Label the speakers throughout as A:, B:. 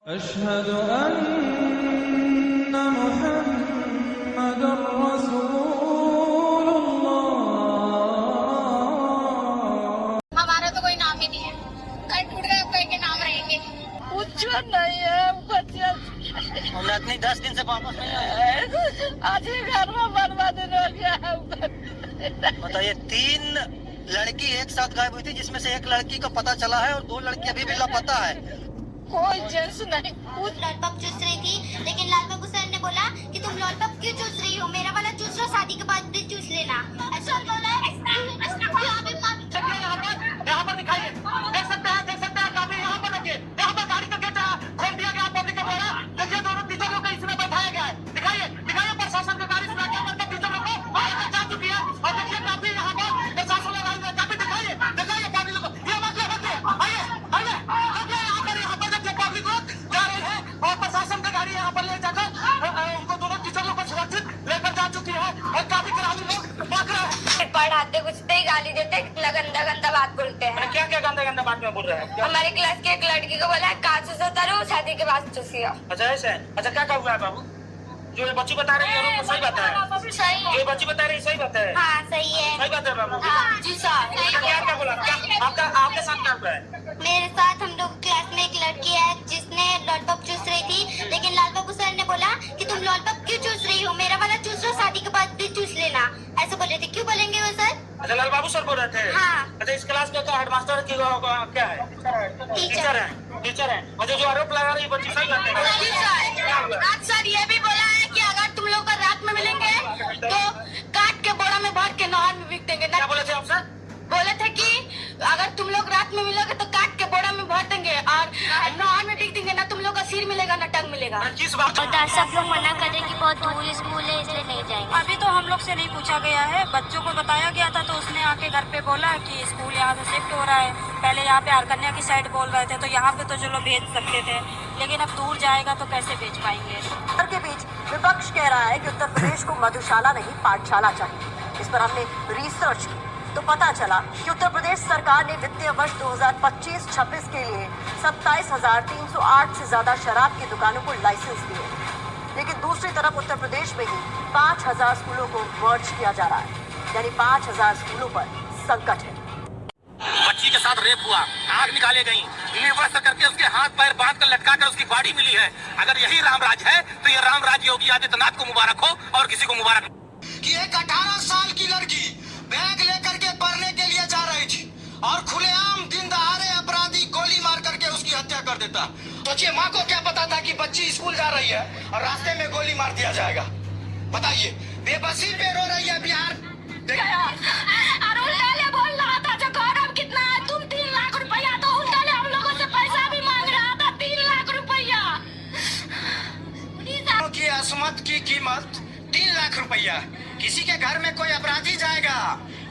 A: अशहदु अन्ना मुहम्मदुर रसूलुल्लाह।
B: हमारा तो कोई नाम ही नहीं है, कल टूट गए कोई के नाम रहेंगे।
C: कुछ नहीं है बच्चे,
D: हमने इतनी 10 दिन से वापस नहीं आए।
C: आज ही घर में बर्बादी हो गया है।
D: बताइए 3 लड़की एक साथ गायब हुई थी, जिसमें से एक लड़की का पता चला है और 2 लड़की अभी भी लापता है।
C: कोई जेंस नहीं।
B: लॉलीपॉप चूस रही थी, लेकिन लाल बाबू सर ने बोला कि तुम लॉलीपॉप क्यों चूस रही हो, मेरा वाला चूस लो, शादी के बाद भी चूस लेना। ऐसा बोला है।
D: यहाँ पर दिखाइए, देख सकते हैं काफी यहाँ पर रखिए, यहाँ पर गाड़ी का गेट खोल दिया गया पब्लिक के द्वारा। देखिए दोनों टीचरों को इसमें बैठाया गया है। दिखाइए प्रशासन का गाड़ी सुना के अंदर टीचरों को जा चुकी है। और देखिए काफी यहाँ पर प्रशासन लगा हुआ है। काफी दिखाइए पब्लिक को, ये मतलब आइए यहाँ पर देखिए पब्लिक लोग जा रहे हैं और प्रशासन की गाड़ी यहाँ पर ले जाकर उनको दोनों टीचरों को सुरक्षित लेकर जा चुकी है। और काफी ग्रामीण लोग भाग रहे हैं।
B: पढ़ाते कुछ ही गाली देते, इतना गंदा गंदा बात बोलते हैं।
D: क्या गंदा बात में बोल रहे हैं?
B: हमारे क्लास की एक लड़की को बोला कांच से उतारो, शादी के बाद चूसियो।
D: अच्छा ऐसे है। अच्छा क्या हुआ है बाबू? जो ये बच्ची बता रही है वो सही बात है?
B: सही है।
D: जो बच्ची बता रही है सही बात है?
B: हाँ सही है।
D: सही बात है बाबू?
B: हाँ जी सर।
D: क्या बोला? आपके साथ क्या हुआ है?
B: मेरे साथ हम लोग क्लास में एक लड़की है जिसने लॉलीपॉप चूस रही थी, लेकिन लाल बाबू सर ने बोला कि तुम लॉलीपॉप क्यों चूस रही हो, मेरा वाला चूस लो, शादी के बाद भी चूस लेना। ऐसा बोल रहे थे। क्यों बोलेंगे वो सर?
D: अच्छा लाल बाबू सर बोल रहे थे?
B: हाँ।
D: अच्छा इस क्लास का हेडमास्टर की क्या है? टीचर है। अच्छा जो आरोप लगा रही है बच्ची सही बात है?
B: आज सर ये भी बोला है कि अगर तुम लोग का रात में मिलेंगे तो काट के बोरा में भर के नहर में बिक देंगे।
D: क्या बोले थे आप सर?
B: बोले थे कि अगर तुम लोग रात में मिलोगे तो काट के बोरा में भर देंगे और नहर में बिक देंगे। ना तुम लोग का सिर मिलेगा ना टंग मिलेगा।
D: किस बात?
B: और सब लोग मना करें कि बहुत दूर स्कूल है इसलिए नहीं जाएंगे।
E: अभी तो हम लोग से नहीं पूछा गया है, बच्चों को बताया गया था तो उसने आके घर पे बोला कि स्कूल यहाँ से शिफ्ट हो रहा है। पहले यहाँ पे आरकन्या की साइड बोल रहे थे तो यहाँ पे तो चलो भेज सकते थे, लेकिन अब दूर जाएगा तो कैसे भेज पाएंगे।
C: के बीच विपक्ष कह रहा है कि उत्तर प्रदेश को मधुशाला नहीं पाठशाला चाहिए। इस पर हमने रिसर्च की तो पता चला कि उत्तर प्रदेश सरकार ने वित्तीय वर्ष 2025-26 के लिए 27,308 से ज्यादा शराब की दुकानों को लाइसेंस दिए, लेकिन दूसरी तरफ उत्तर प्रदेश में ही 5,000 स्कूलों को मर्ज किया जा रहा है, यानी 5,000 स्कूलों पर संकट है।
D: बच्ची के साथ रेप हुआ, आग निकाले गई, निर्वस्त्र करके उसके हाथ पैर बांध कर लटका कर उसकी बॉडी मिली है। अगर यही रामराज है तो ये रामराज योगी आदित्यनाथ को मुबारक हो और किसी को मुबारक कि एक 18 साल की लड़की बैग लेकर के पढ़ने के लिए जा रही थी और खुलेआम दिन दहाड़े अपराधी गोली मार करके उसकी हत्या कर देता। सोचिए माँ को क्या पता था कि बच्ची स्कूल जा रही है और रास्ते में गोली मार दिया जाएगा। बताइए बेबसी पे रो रही है बिहार।
B: बोल रहा था जो गौरव कितना है, तुम 3 लाख रुपया, तो उल्टा ले हम लोगों से पैसा भी मांग रहा था 3 लाख रुपया
D: की असमत की कीमत 3 लाख रुपया। किसी के घर में कोई अपराधी जाएगा,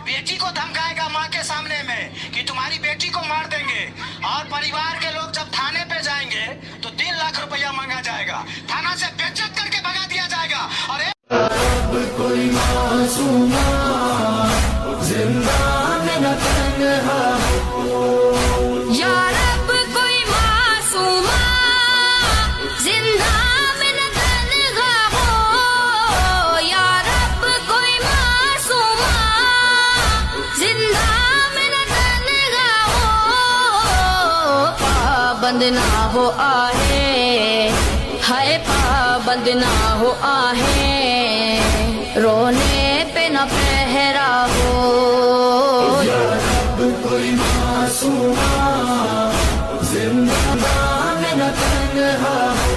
D: बेटी को धमकाएगा माँ के सामने में कि तुम्हारी बेटी को मार देंगे, और परिवार के लोग जब थाने पे जाएंगे तो 3 लाख रुपया मांगा जाएगा, थाना से बेइज्जत करके भगा दिया जाएगा। और
A: कोई मासूमा जिंदा में न तन्हा हो,
B: या रब कोई मासूमा जिंदा में न तन्हा हो, या रब कोई मासूमा जिंदा में न तन्हा हो, पाबंद ना हो आहे, हाय पाबंद ना हो आहे, रोने पे न पहरा हो,
A: या रब कोई मासूमा जिंदा में न तन्हा हो,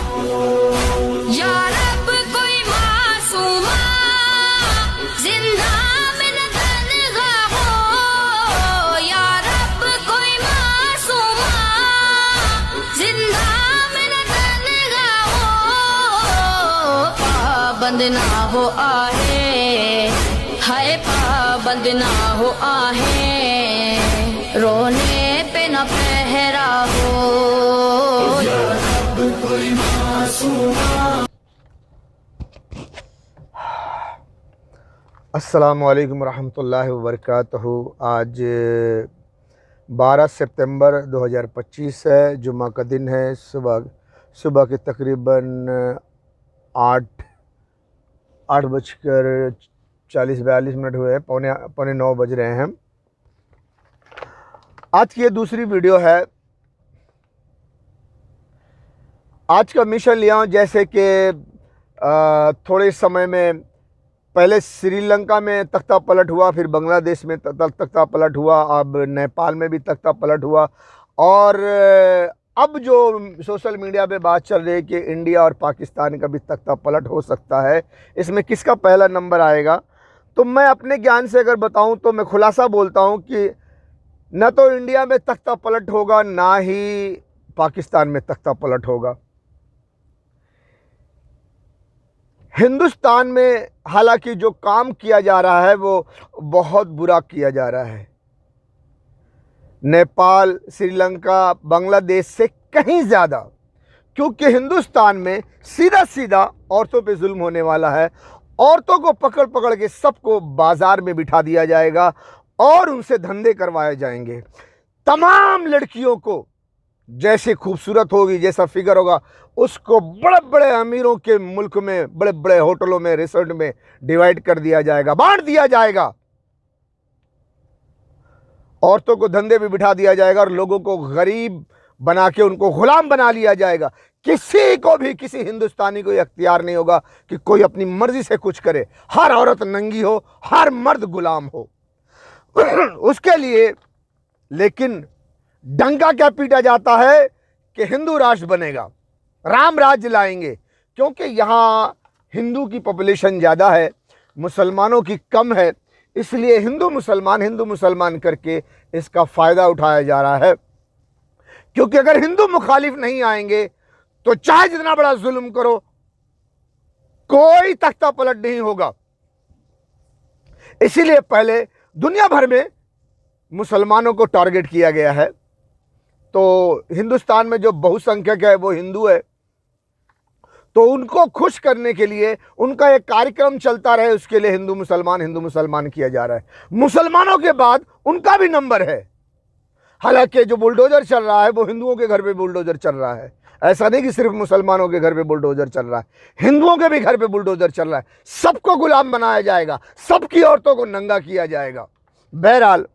B: या रब कोई मासूमा जिंदा में न तन्हा हो, या रब कोई मासूमा जिंदा में न तन्हा हो, पाबंद ना हो आहे, हाय पाबंद ना हो आहे, रोने पे न पहरा हो,
A: या रब कोई मासूमा।
F: अस्सलामु अलैकुम रहमतुल्लाहि व बरकातहू। आज 12 सितंबर 2025 है, जुम्मा का दिन है। सुबह सुबह के तकरीबन 8:40 हुए हैं, पौने 9 बज रहे हैं। आज की ये दूसरी वीडियो है। आज का मिशन लिया हूँ, जैसे कि थोड़े समय में पहले श्रीलंका में तख्ता पलट हुआ, फिर बांग्लादेश में तख्ता पलट हुआ, अब नेपाल में भी तख्ता पलट हुआ, और अब जो सोशल मीडिया पे बात चल रही है कि इंडिया और पाकिस्तान का भी तख्ता पलट हो सकता है, इसमें किसका पहला नंबर आएगा। तो मैं अपने ज्ञान से अगर बताऊं तो मैं खुलासा बोलता हूं कि न तो इंडिया में तख्ता पलट होगा, ना ही पाकिस्तान में तख्ता पलट होगा। हिंदुस्तान में हालांकि जो काम किया जा रहा है वो बहुत बुरा किया जा रहा है। नेपाल, श्रीलंका, बांग्लादेश से कहीं ज़्यादा, क्योंकि हिंदुस्तान में सीधा सीधा औरतों पे जुल्म होने वाला है। औरतों को पकड़ पकड़ के सबको बाजार में बिठा दिया जाएगा और उनसे धंधे करवाए जाएंगे। तमाम लड़कियों को जैसे खूबसूरत होगी, जैसा फिगर होगा, उसको बड़े बड़े अमीरों के मुल्क में बड़े बड़े होटलों में, रिसोर्ट में डिवाइड कर दिया जाएगा, बांट दिया जाएगा। औरतों को धंधे भी बिठा दिया जाएगा और लोगों को गरीब बना के उनको गुलाम बना लिया जाएगा। किसी को भी, किसी हिंदुस्तानी को अख्तियार नहीं होगा कि कोई अपनी मर्जी से कुछ करे। हर औरत नंगी हो, हर मर्द गुलाम हो। उसके लिए लेकिन डंका क्या पीटा जाता है कि हिंदू राष्ट्र बनेगा, राम राज्य लाएंगे, क्योंकि यहाँ हिंदू की पॉपुलेशन ज़्यादा है, मुसलमानों की कम है, इसलिए हिंदू मुसलमान करके इसका फ़ायदा उठाया जा रहा है। क्योंकि अगर हिंदू मुखालिफ नहीं आएंगे तो चाहे जितना बड़ा जुल्म करो, कोई तख्ता पलट नहीं होगा। इसीलिए पहले दुनिया भर में मुसलमानों को टारगेट किया गया है। तो हिंदुस्तान में जो बहुसंख्यक है वो हिंदू है, तो उनको खुश करने के लिए उनका एक कार्यक्रम चलता रहे, उसके लिए हिंदू मुसलमान किया जा रहा है। मुसलमानों के बाद उनका भी नंबर है। हालांकि जो बुलडोजर चल रहा है वो हिंदुओं के घर पे बुलडोजर चल रहा है। ऐसा नहीं कि सिर्फ मुसलमानों के घर पे बुलडोजर चल रहा है, हिंदुओं के भी घर पे बुलडोजर चल रहा है। सबको गुलाम बनाया जाएगा, सबकी औरतों को नंगा किया जाएगा। बहरहाल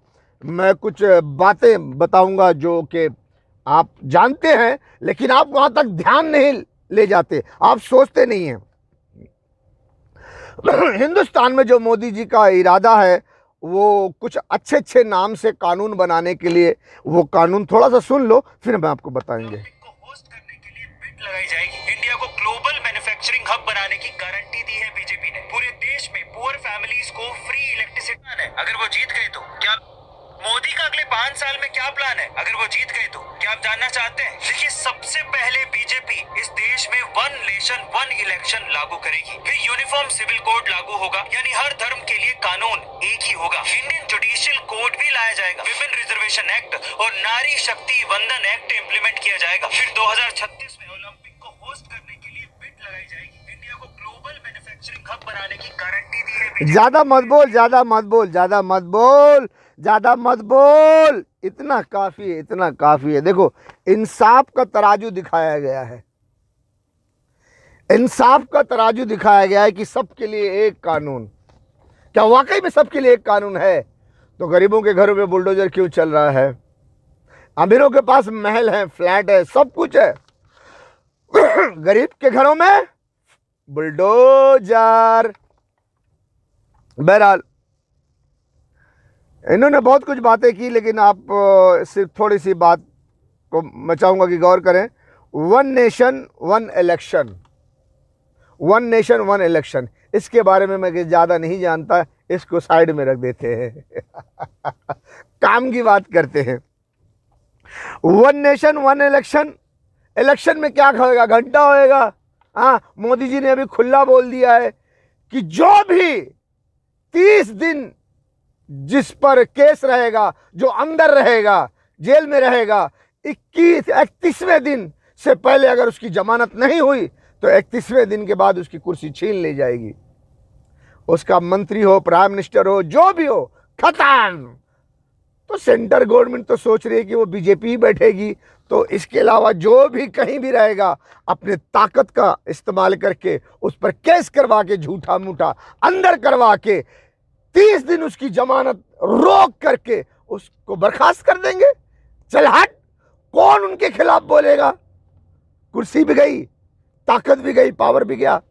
F: मैं कुछ बातें बताऊंगा जो कि आप जानते हैं, लेकिन आप वहां तक ध्यान नहीं ले जाते, आप सोचते नहीं हैं। हिंदुस्तान में जो मोदी जी का इरादा है वो कुछ अच्छे अच्छे नाम से कानून बनाने के लिए, वो कानून थोड़ा सा सुन लो फिर मैं आपको बताएंगे।
G: को होस्ट करने के लिए बिड लगाई जाएगी। इंडिया को ग्लोबल मैन्युफैक्चरिंग हब बनाने की गारंटी दी है बीजेपी ने। पूरे देश में पुअर फैमिलीज को फ्री इलेक्ट्रिसिटी है। अगर वो जीत गए तो क्या मोदी का अगले 5 साल में क्या प्लान है? अगर वो जीत गए तो क्या आप जानना चाहते हैं? देखिए, सबसे पहले बीजेपी इस देश में 1 नेशन 1 इलेक्शन लागू करेगी। फिर यूनिफॉर्म सिविल कोड लागू होगा, यानी हर धर्म के लिए कानून एक ही होगा। इंडियन जुडिशियल कोड भी लाया जाएगा। विमेन रिजर्वेशन एक्ट और नारी शक्ति वंदन एक्ट इम्प्लीमेंट किया जाएगा। फिर 2036 में ओलंपिक को होस्ट करने के लिए बिड लगाई जाएगी। इंडिया को ग्लोबल मैन्युफैक्चरिंग हब बनाने की गारंटी दी है।
F: ज्यादा मत बोल, ज्यादा मत बोल, ज्यादा मत बोल, ज्यादा मत बोल, इतना काफी है, इतना काफी है। देखो, इंसाफ का तराजू दिखाया गया है, इंसाफ का तराजू दिखाया गया है कि सबके लिए एक कानून। क्या वाकई में सबके लिए एक कानून है? तो गरीबों के घरों में बुलडोजर क्यों चल रहा है? अमीरों के पास महल है, फ्लैट है, सब कुछ है, गरीब के घरों में बुलडोजर। बहरहाल इन्होंने बहुत कुछ बातें की, लेकिन आप सिर्फ थोड़ी सी बात को मैं चाहूँगा कि गौर करें। 1 नेशन 1 इलेक्शन, 1 नेशन 1 इलेक्शन, इसके बारे में मैं ज़्यादा नहीं जानता, इसको साइड में रख देते हैं। काम की बात करते हैं। 1 नेशन 1 इलेक्शन, इलेक्शन में क्या होएगा? घंटा होएगा। हाँ, मोदी जी ने अभी खुला बोल दिया है कि जो भी 30 दिन जिस पर केस रहेगा, जो अंदर रहेगा, जेल में रहेगा, 31वें दिन से पहले अगर उसकी जमानत नहीं हुई तो 31वें दिन के बाद उसकी कुर्सी छीन ली जाएगी। उसका मंत्री हो, प्राइम मिनिस्टर हो, जो भी हो, खत्म। तो सेंटर गवर्नमेंट तो सोच रही है कि वो बीजेपी ही बैठेगी, तो इसके अलावा जो भी कहीं भी रहेगा अपने ताकत का इस्तेमाल करके उस पर केस करवा के झूठा मूठा अंदर करवा के 30 दिन उसकी जमानत रोक करके उसको बर्खास्त कर देंगे। चल हट, कौन उनके खिलाफ बोलेगा? कुर्सी भी गई, ताकत भी गई, पावर भी गया।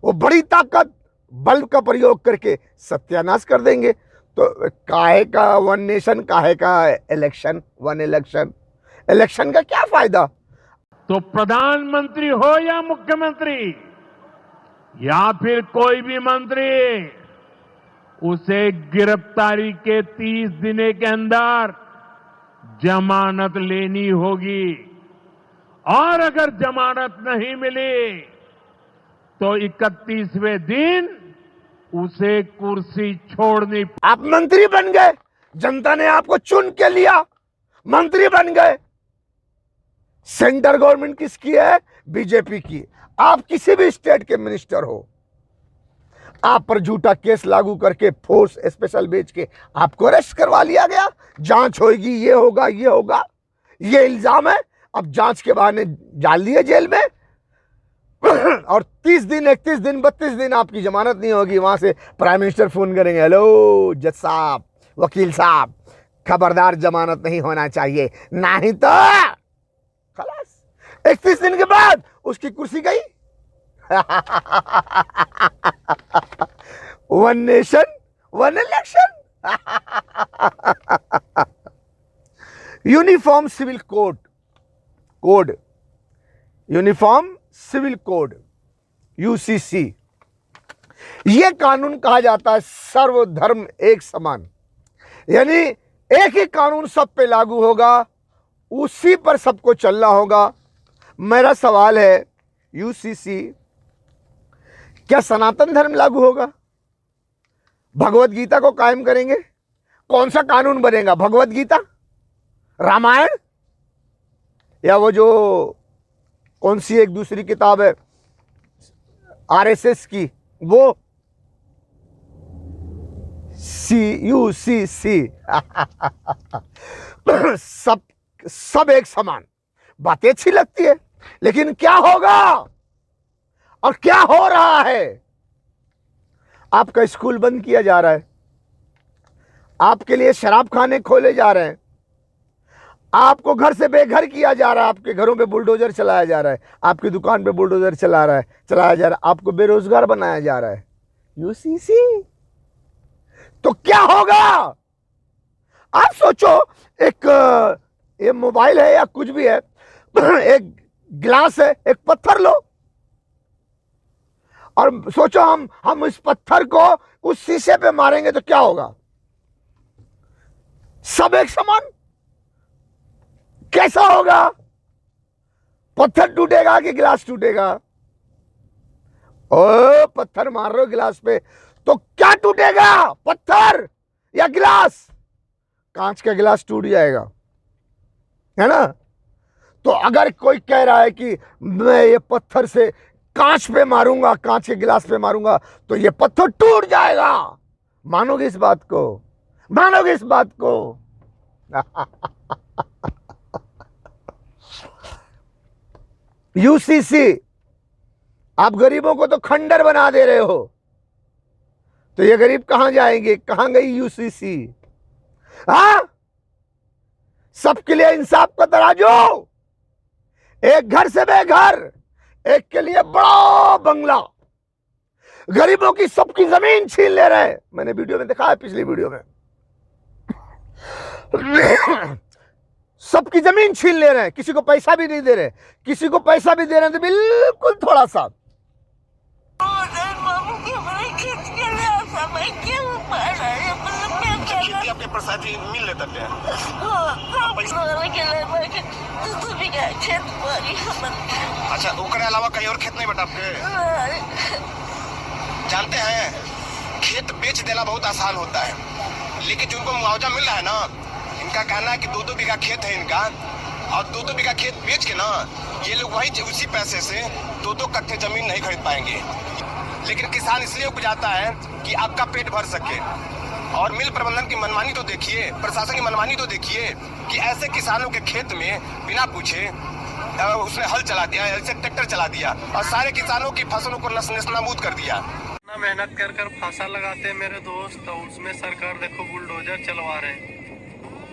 F: वो बड़ी ताकत बल का प्रयोग करके सत्यानाश कर देंगे। तो काहे का वन नेशन, काहे का इलेक्शन, वन इलेक्शन? इलेक्शन का क्या फायदा?
H: तो प्रधानमंत्री हो या मुख्यमंत्री या फिर कोई भी मंत्री, उसे गिरफ्तारी के 30 दिन के अंदर जमानत लेनी होगी, और अगर जमानत नहीं मिली तो 31वें दिन उसे कुर्सी छोड़नी।
F: आप मंत्री बन गए, जनता ने आपको चुन के लिया, मंत्री बन गए। सेंटर गवर्नमेंट किसकी है? बीजेपी की। आप किसी भी स्टेट के मिनिस्टर हो, आप पर झूठा केस लागू करके फोर्स स्पेशल भेज के आपको अरेस्ट करवा लिया गया। जांच होगी, ये होगा, ये होगा, ये इल्जाम है। अब जांच के बहाने डाल दिए जेल में और 30 दिन, 31 दिन, 32 दिन आपकी जमानत नहीं होगी। वहां से प्राइम मिनिस्टर फोन करेंगे, हेलो जज साहब, वकील साहब, खबरदार जमानत नहीं होना चाहिए, नहीं तो खलास। 31 दिन के बाद उसकी कुर्सी गई। One nation one election. Uniform civil code, uniform civil code, UCC, यह कानून कहा जाता है सर्वधर्म एक समान, यानी एक ही कानून सब पे लागू होगा, उसी पर सबको चलना होगा। मेरा सवाल है, यूसीसी क्या सनातन धर्म लागू होगा? भगवत गीता को कायम करेंगे? कौन सा कानून बनेगा? भगवत गीता, रामायण, या वो जो कौन सी एक दूसरी किताब है आरएसएस की, वो यूसीसी। सब एक समान। बातें अच्छी लगती है, लेकिन क्या होगा और क्या हो रहा है? आपका स्कूल बंद किया जा रहा है, आपके लिए शराब खाने खोले जा रहे हैं, आपको घर से बेघर किया जा रहा है, आपके घरों पे बुलडोजर चलाया जा रहा है, आपकी दुकान पे बुलडोजर चलाया जा रहा है, आपको बेरोजगार बनाया जा रहा है। यूसीसी। तो क्या होगा? आप सोचो, एक ये मोबाइल है या कुछ भी है, एक गिलास है, एक पत्थर लो और सोचो हम इस पत्थर को उस शीशे पे मारेंगे तो क्या होगा? सब एक समान। कैसा होगा? पत्थर टूटेगा कि गिलास टूटेगा? ओ, पत्थर मार रहे हो गिलास पे, तो क्या टूटेगा, पत्थर या गिलास? कांच का गिलास टूट जाएगा, है ना? तो अगर कोई कह रहा है कि मैं ये पत्थर से कांच पे मारूंगा, कांच के गिलास पे मारूंगा, तो ये पत्थर टूट जाएगा। मानोगे इस बात को? मानोगे इस बात को? यूसीसी, आप गरीबों को तो खंडर बना दे रहे हो, तो ये गरीब कहां जाएंगे? कहां गई यूसीसी? हाँ, सबके लिए इंसाफ का तराजू। एक घर से बेघर, एक के लिए बड़ा बंगला, गरीबों की सबकी जमीन छीन ले रहे हैं। मैंने वीडियो में दिखाया, पिछली वीडियो में सबकी जमीन छीन ले रहे हैं, किसी को पैसा भी नहीं दे रहे, किसी को पैसा भी दे रहे हैं तो बिल्कुल थोड़ा सा।
D: आपके प्रसादी मिल लेता क्या? अच्छा, ओकरे अलावा कहीं और खेत नहीं बटा आपके? जानते हैं, खेत बेच देना बहुत आसान होता है, लेकिन जिनको मुआवजा मिल रहा है ना, इनका कहना है कि 2-2 बीघा खेत है इनका, और 2-2 बीघा खेत बेच के ना ये लोग वही उसी पैसे से 2-2 कट्ठे जमीन नहीं खरीद पाएंगे। लेकिन किसान इसलिए उपजाता है कि आपका पेट भर सके,
I: और मिल प्रबंधन की मनमानी तो देखिए, प्रशासन की मनमानी तो देखिए कि ऐसे किसानों के खेत में बिना पूछे उसने हल चला दिया, ऐसे ट्रैक्टर चला दिया और सारे किसानों की फसलों को नस्तानाबूद कर दिया।
J: इतना मेहनत कर कर फसल लगाते हैं मेरे दोस्त, तो उसमें सरकार देखो बुलडोजर चलवा रहे हैं।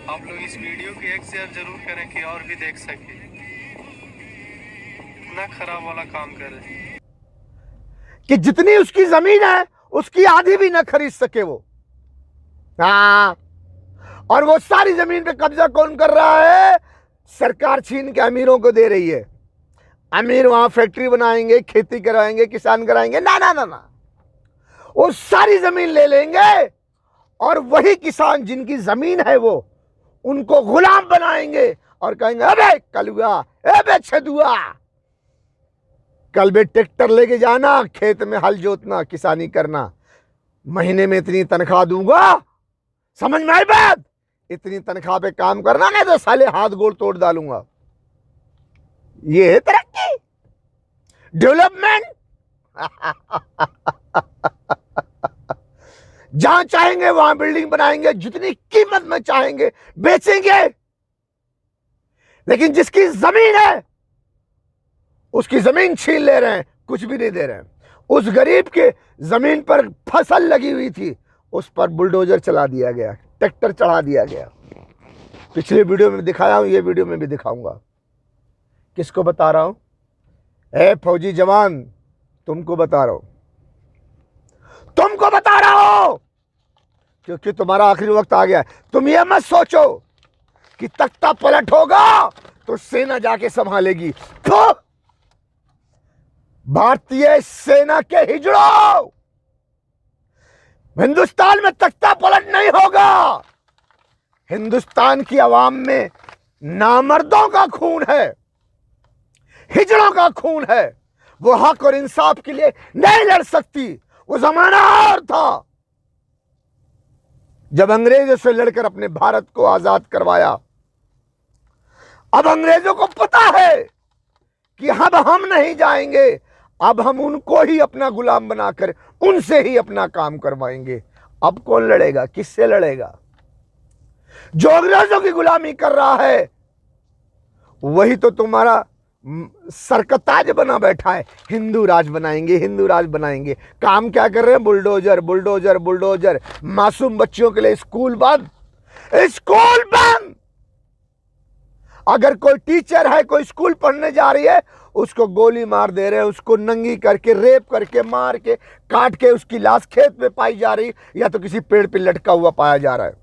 J: आप लोग इस वीडियो की एक शेयर जरूर करें कि और भी देख सके। इतना खराब वाला काम करे
F: कि जितनी उसकी जमीन है उसकी आधी भी ना खरीद सके वो। हाँ, और वो सारी जमीन पे कब्जा कौन कर रहा है? सरकार छीन के अमीरों को दे रही है। अमीर वहां फैक्ट्री बनाएंगे, खेती कराएंगे, किसान कराएंगे। ना ना ना ना, वो सारी जमीन ले लेंगे और वही किसान जिनकी जमीन है वो उनको गुलाम बनाएंगे और कहेंगे अबे कलुआ, अबे छदुआ, कल बे ट्रैक्टर लेके जाना, खेत में हल जोतना, किसानी करना, महीने में इतनी तनख्वाह दूंगा, समझ में आई बात? इतनी तनख्वाह पे काम करना, नहीं तो साले हाथ गोड़ तोड़ डालूंगा। ये है तरक्की, डेवलपमेंट। जहां चाहेंगे वहां बिल्डिंग बनाएंगे, जितनी कीमत में चाहेंगे बेचेंगे, लेकिन जिसकी जमीन है उसकी जमीन छीन ले रहे हैं, कुछ भी नहीं दे रहे हैं। उस गरीब के जमीन पर फसल लगी हुई थी, उस पर बुलडोजर चला दिया गया, ट्रैक्टर चढ़ा दिया गया। पिछले वीडियो में दिखाया हूं, ये वीडियो में भी दिखाऊंगा। किसको बता रहा हूं? ए फौजी जवान, तुमको बता रहा हूं, तुमको बता रहा हूं, क्योंकि तुम्हारा आखिरी वक्त आ गया है। तुम ये मत सोचो कि तख्ता पलट होगा तो सेना जाके संभालेगी। तो भारतीय सेना के हिजड़ों, हिंदुस्तान में तख्ता पलट नहीं होगा। हिंदुस्तान की आवाम में नामर्दों का खून है, हिजड़ों का खून है। वो हक और इंसाफ के लिए नहीं लड़ सकती। वो जमाना और था जब अंग्रेजों से लड़कर अपने भारत को आजाद करवाया। अब अंग्रेजों को पता है कि अब हम नहीं जाएंगे, अब हम उनको ही अपना गुलाम बनाकर उनसे ही अपना काम करवाएंगे। अब कौन लड़ेगा? किससे लड़ेगा? जो अंग्रेजों की गुलामी कर रहा है वही तो तुम्हारा सरकताज बना बैठा है। हिंदू राज बनाएंगे, हिंदू राज बनाएंगे। काम क्या कर रहे हैं? Bulldozer bulldozer bulldozer. मासूम बच्चियों के लिए स्कूल बंद, स्कूल बंद। अगर कोई टीचर है, कोई स्कूल पढ़ने जा रही है, उसको गोली मार दे रहे हैं, उसको नंगी करके, रेप करके, मार के, काट के उसकी लाश खेत में पाई जा रही, या तो किसी पेड़ पे लटका हुआ पाया जा रहा है।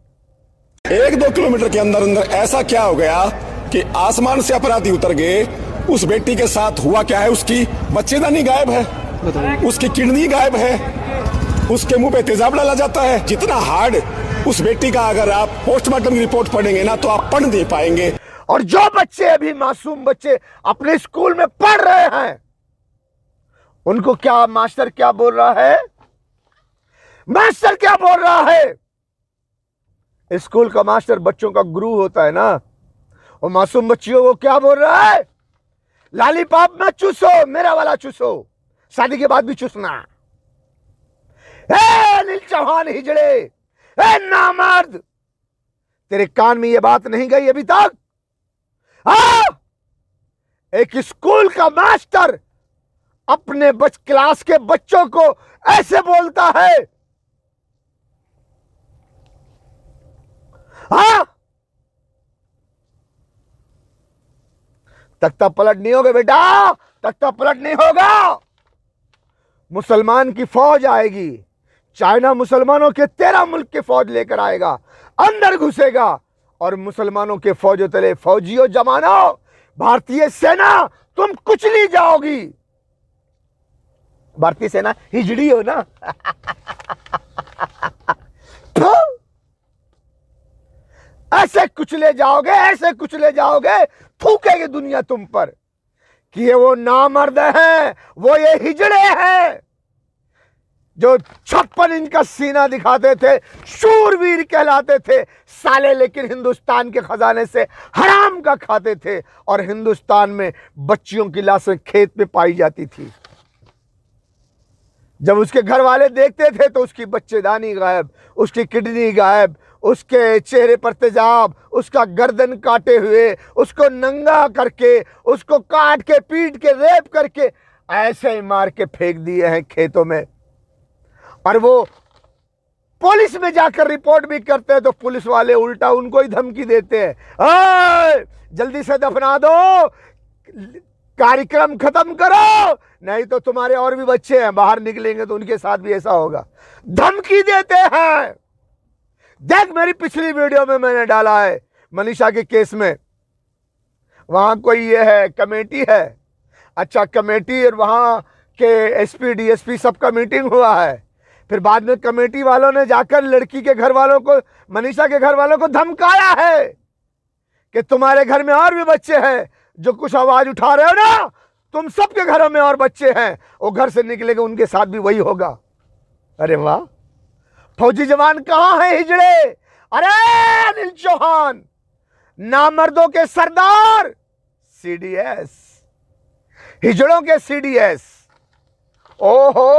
I: 1-2 किलोमीटर के अंदर अंदर ऐसा क्या हो गया कि आसमान से अपराधी उतर गए। उस बेटी के साथ हुआ क्या है? उसकी बच्चेदानी गायब है, उसकी किडनी गायब है, उसके मुंह पे तेजाब डाला जाता है। जितना हार्ड उस बेटी का अगर आप पोस्टमार्टम की रिपोर्ट पढ़ेंगे ना तो आप पढ़ नहीं पाएंगे।
F: और जो बच्चे अभी मासूम बच्चे अपने स्कूल में पढ़ रहे हैं, उनको क्या मास्टर क्या बोल रहा है? मास्टर क्या बोल रहा है? स्कूल का मास्टर बच्चों का गुरु होता है ना। और मासूम बच्चियों को क्या बोल रहा है? लॉलीपॉप मत चूसो, मेरा वाला चूसो, शादी के बाद भी चूसना। अनिल चौहान हिजड़े, ए नामर्द, तेरे कान में ये बात नहीं गई अभी तक? एक स्कूल का मास्टर अपने क्लास के बच्चों को ऐसे बोलता है? तख्ता पलट नहीं होगा बेटा, तख्ता पलट नहीं होगा। मुसलमान की फौज आएगी, चाइना मुसलमानों के 13 मुल्क की फौज लेकर आएगा, अंदर घुसेगा और मुसलमानों के फौजों तले, फौजियों जवानों, भारतीय सेना तुम कुचली जाओगी। भारतीय सेना हिजड़ी हो ना। तो ऐसे कुचले जाओगे, ऐसे कुचले जाओगे, थूकेगी दुनिया तुम पर कि ये वो नामर्द हैं, वो ये हिजड़े हैं जो 56 इंच का सीना दिखाते थे, शूरवीर कहलाते थे साले, लेकिन हिंदुस्तान के खजाने से हराम का खाते थे और हिंदुस्तान में बच्चियों की लाशें खेत पे पाई जाती थी। जब उसके घर वाले देखते थे तो उसकी बच्चेदानी गायब, उसकी किडनी गायब, उसके चेहरे पर तेजाब, उसका गर्दन काटे हुए, उसको नंगा करके, उसको काट के पीट के रेप करके ऐसे ही मार के फेंक दिए हैं खेतों में। और वो पुलिस में जाकर रिपोर्ट भी करते हैं तो पुलिस वाले उल्टा उनको ही धमकी देते हैं, जल्दी से दफना दो, कार्यक्रम खत्म करो, नहीं तो तुम्हारे और भी बच्चे हैं बाहर निकलेंगे तो उनके साथ भी ऐसा होगा। धमकी देते हैं। देख, मेरी पिछली वीडियो में मैंने डाला है मनीषा के केस में, वहां कोई ये है कमेटी है, अच्छा कमेटी और वहां के एसपी डीएसपी सबका मीटिंग हुआ है। फिर बाद में कमेटी वालों ने जाकर लड़की के घर वालों को, मनीषा के घर वालों को धमकाया है कि तुम्हारे घर में और भी बच्चे हैं, जो कुछ आवाज उठा रहे हो ना, तुम सबके घरों में और बच्चे हैं, वो घर से निकलेंगे उनके साथ भी वही होगा। अरे वाह, फौजी जवान कहां है हिजड़े? अरे अनिल चौहान, नामर्दों के सरदार, सीडीएस, हिजड़ों के सीडीएस। ओहो,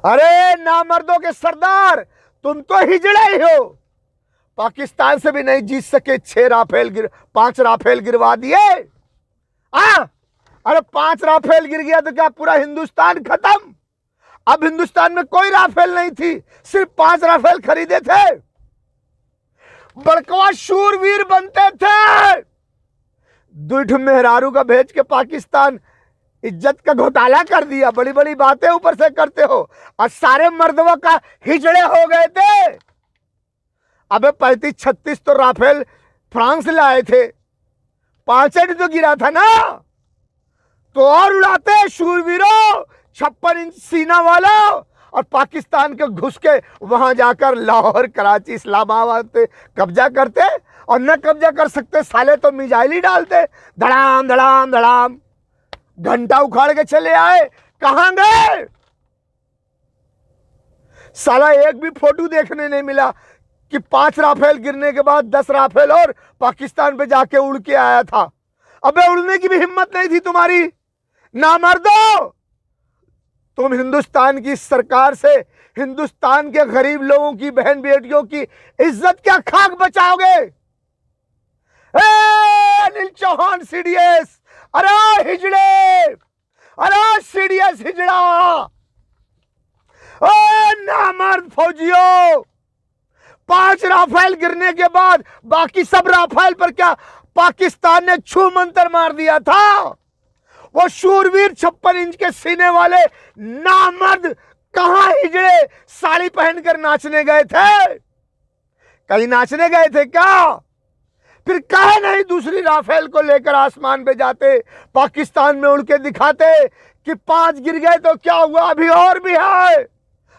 F: अरे नामर्दों के सरदार, तुम तो हिजड़े ही हो। पाकिस्तान से भी नहीं जीत सके, 5 राफेल गिरवा दिए। अरे 5 राफेल गिर गया तो क्या पूरा हिंदुस्तान खत्म? अब हिंदुस्तान में कोई राफेल नहीं थी, सिर्फ 5 राफेल खरीदे थे। बड़कवा शूरवीर बनते थे। 2 मेहरारू का भेज के पाकिस्तान इज्जत का घोटाला कर दिया। बड़ी बड़ी बातें ऊपर से करते हो, और सारे मर्दों का हिजड़े हो गए थे। अबे 35-36 तो राफेल फ्रांस लाए थे, 5 तो गिरा था ना, तो और उड़ाते शूरवीरों, 56 इंच सीना वाला, और पाकिस्तान के घुस के वहां जाकर लाहौर, कराची, इस्लामाबाद पे कब्जा करते, और न कब्जा कर सकते साले तो मिसाइल ही डालते, धड़ाम धड़ाम धड़ाम, घंटा उखाड़ के चले आए। कहां गए? साला एक भी फोटो देखने नहीं मिला कि 5 राफेल गिरने के बाद 10 राफेल और पाकिस्तान पे जाके उड़ के आया था। अबे उड़ने की भी हिम्मत नहीं थी तुम्हारी, नामर्दो। तुम हिंदुस्तान की सरकार से हिंदुस्तान के गरीब लोगों की, बहन बेटियों की इज्जत क्या खाक बचाओगे? अनिल चौहान सीडीएस, अरे हिजड़े, अरे सीडीएस हिजड़ा, नामर्द फौजियों, 5 राफेल गिरने के बाद बाकी सब राफेल पर क्या पाकिस्तान ने छू मंतर मार दिया था? वो शूरवीर 56 इंच के सीने वाले नामर्द कहां हिजड़े साड़ी पहनकर नाचने गए थे? कहीं नाचने गए थे क्या? फिर काहे नहीं दूसरी राफेल को लेकर आसमान पे जाते, पाकिस्तान में उड़ के दिखाते कि 5 गिर गए तो क्या हुआ, अभी और भी है।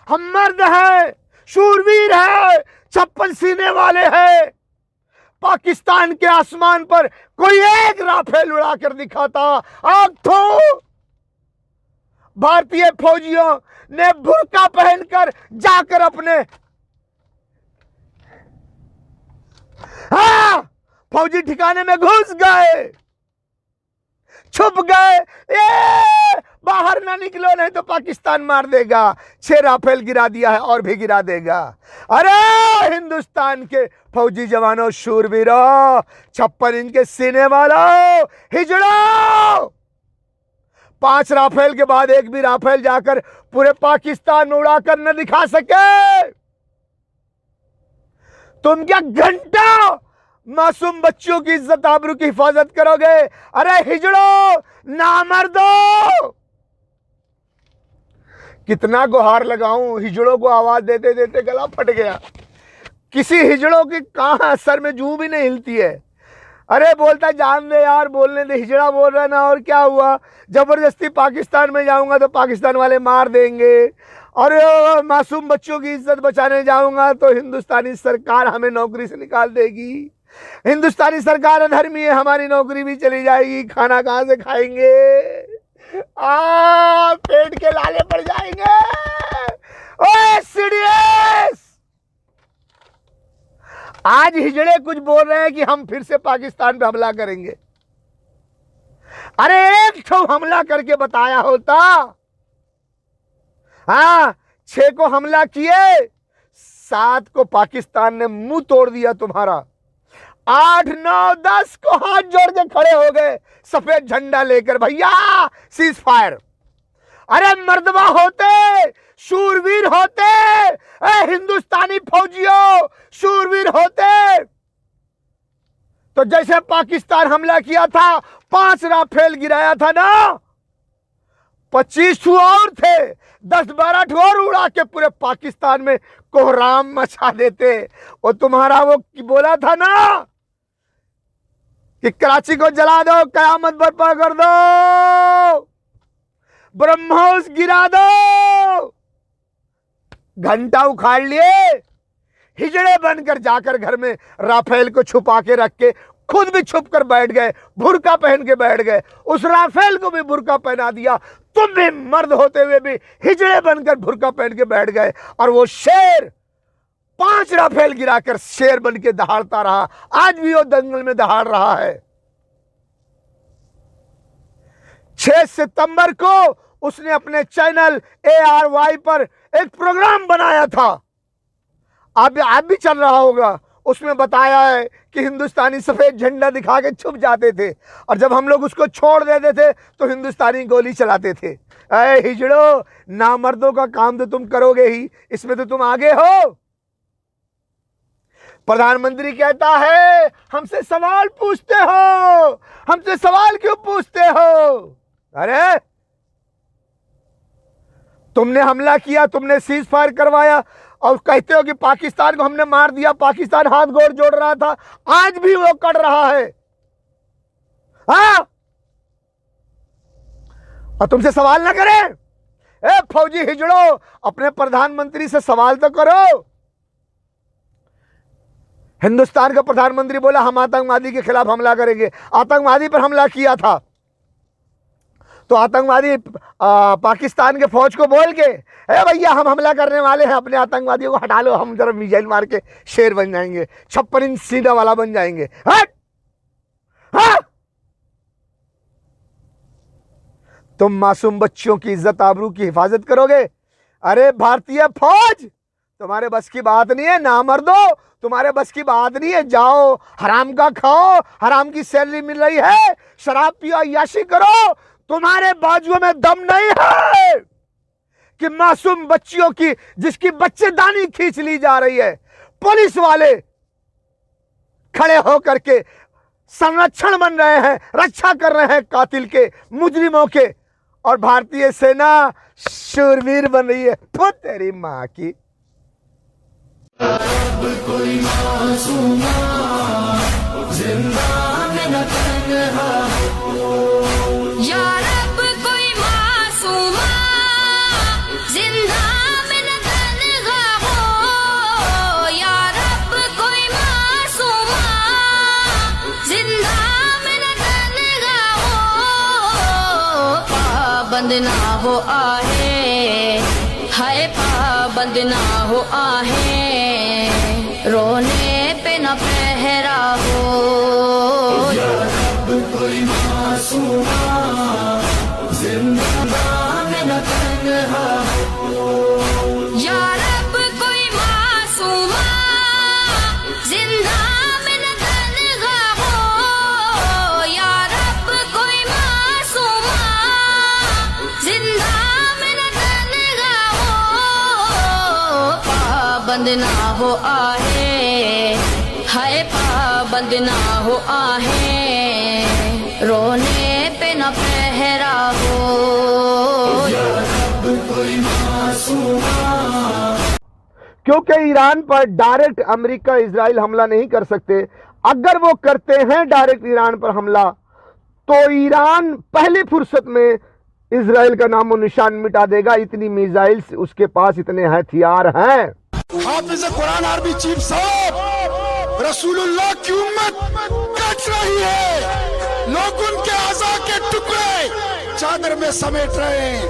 F: हम मर्द हैं, शूरवीर है, 56 सीने वाले हैं। पाकिस्तान के आसमान पर कोई एक राफेल उड़ाकर दिखाता, आग थो। भारतीय फौजियों ने बुर्का पहनकर जाकर अपने फौजी ठिकाने में घुस गए, छुप गए, बाहर ना निकलो नहीं तो पाकिस्तान मार देगा। 6 राफेल गिरा दिया है और भी गिरा देगा। अरे हिंदुस्तान के फौजी जवानों, शूरवीरों, 56 इंच के सीने वालों, हिजड़ों, 5 राफेल के बाद एक भी राफेल जाकर पूरे पाकिस्तान में उड़ाकर न दिखा सके। तुम क्या घंटा मासूम बच्चों की इज्जत आबरू की हिफाजत करोगे? अरे हिजड़ो, नामर्दो। कितना गुहार लगाऊं, हिजड़ों को आवाज देते देते गला फट गया। किसी हिजड़ों की कहां सर में जूं भी नहीं हिलती है। अरे बोलता जान दे यार, बोलने दे, हिजड़ा बोल रहा ना, और क्या हुआ, जबरदस्ती पाकिस्तान में जाऊंगा तो पाकिस्तान वाले मार देंगे, और मासूम बच्चों की इज्जत बचाने जाऊंगा तो हिंदुस्तानी सरकार हमें नौकरी से निकाल देगी। हिंदुस्तानी सरकार अधर्मी है, हमारी नौकरी भी चली जाएगी, खाना कहां से खाएंगे, पेट के लाले पड़ जाएंगे। ओए सीडीएस, आज हिजड़े कुछ बोल रहे हैं कि हम फिर से पाकिस्तान पे हमला करेंगे। अरे एक ठो हमला करके बताया होता। हाँ, 6 को हमला किए, 7 को पाकिस्तान ने मुंह तोड़ दिया तुम्हारा। 8, 9, 10 को हाथ जोड़ के खड़े हो गए सफेद झंडा लेकर, भैया सीज फायर। अरे मर्दवा होते, शूरवीर होते, हिंदुस्तानी फौजियों शूरवीर होते, तो जैसे पाकिस्तान हमला किया था 5 राफेल गिराया था ना, 25 ठो और थे, 10-12 ठो और उड़ा के पूरे पाकिस्तान में कोहराम मचा देते। वो तुम्हारा वो बोला था ना कि कराची को जला दो, कयामत बर्पा कर दो, ब्रह्मोस गिरा दो, घंटा उखाड़ लिए, हिजड़े बनकर जाकर घर में राफेल को छुपा के रख के खुद भी छुप कर बैठ गए, बुर्का पहन के बैठ गए, उस राफेल को भी बुर्का पहना दिया, तुम भी मर्द होते हुए भी हिजड़े बनकर बुर्का पहन के बैठ गए, और वो शेर 5 राफेल गिराकर शेर बन के दहाड़ता रहा। आज भी वो दंगल में दहाड़ रहा है। 6 सितंबर को उसने अपने चैनल ARY पर एक प्रोग्राम बनाया था, आप भी चल रहा होगा। उसमें बताया है कि हिंदुस्तानी सफेद झंडा दिखा के छुप जाते थे, और जब हम लोग उसको छोड़ देते थे तो हिंदुस्तानी गोली चलाते थे। अरे हिजड़ो, नामर्दों का काम तो तुम करोगे ही, इसमें तो तुम आगे हो। प्रधानमंत्री कहता है हमसे सवाल पूछते हो, हमसे सवाल क्यों पूछते हो? अरे तुमने हमला किया, तुमने सीज फायर करवाया, और कहते हो कि पाकिस्तान को हमने मार दिया, पाकिस्तान हाथ गोड़ जोड़ रहा था, आज भी वो कर रहा है। हाँ, और तुमसे सवाल ना करें? ए फौजी हिजड़ो, अपने प्रधानमंत्री से सवाल तो करो। हिंदुस्तान का प्रधानमंत्री बोला हम आतंकवादी के खिलाफ हमला करेंगे, आतंकवादी पर हमला किया था, तो आतंकवादी पाकिस्तान के फौज को बोल के, ए भैया हम हमला करने वाले हैं, अपने आतंकवादियों को हटा लो, हम जरा मिसाइल मार के शेर बन जाएंगे, 56 इंच सीधा वाला बन जाएंगे। हट! हाँ! तुम मासूम बच्चों की इज्जत आबरू की हिफाजत करोगे? अरे भारतीय फौज, तुम्हारे बस की बात नहीं है, नामर्दो, तुम्हारे बस की बात नहीं है। जाओ हराम का खाओ, हराम की सैलरी मिल रही है, शराब पियो, अय्याशी करो, तुम्हारे बाजुओं में दम नहीं है कि मासूम बच्चियों की, जिसकी बच्चेदानी खींच ली जा रही है, पुलिस वाले खड़े होकर के संरक्षण बन रहे हैं, रक्षा कर रहे हैं कातिल के, मुजरिमों के, और भारतीय सेना शूरवीर बन रही है। तो तेरी मां की।
A: अब कोई मासूमा जिंदा में न तन्हा हो,
B: या रब कोई मासूमा जिंदा में न तन्हा हो, या रब कोई मासूमा जिंदा में न तन्हा हो, पाबंद ना हो आहे, हाय पाबंद ना हो आहे, रोने पे न पहरा हो,
A: या रब कोई मासूमा जिंदा में न तन्हा हो,
B: या रब कोई मासूमा जिंदा में न तन्हा हो, या रब कोई मासूमा जिंदा में न तन्हा हो, पाबंद ना हो आहे, हाय पाबंद ना हो आहे, रोने पे न पहरा हो,
A: या रब कोई मासूमा।
F: क्योंकि ईरान पर डायरेक्ट अमेरिका इजराइल हमला नहीं कर सकते। अगर वो करते हैं डायरेक्ट ईरान पर हमला, तो ईरान पहली फुर्सत में इजराइल का नामो निशान मिटा देगा। इतनी मिसाइल्स उसके पास, इतने हथियार हैं।
I: हाफिज कुरान आर्मी चीफ साहब, रसूलुल्लाह की उम्मत कट रही है, लोग उनके आज़ा के टुकड़े चादर में समेट रहे हैं।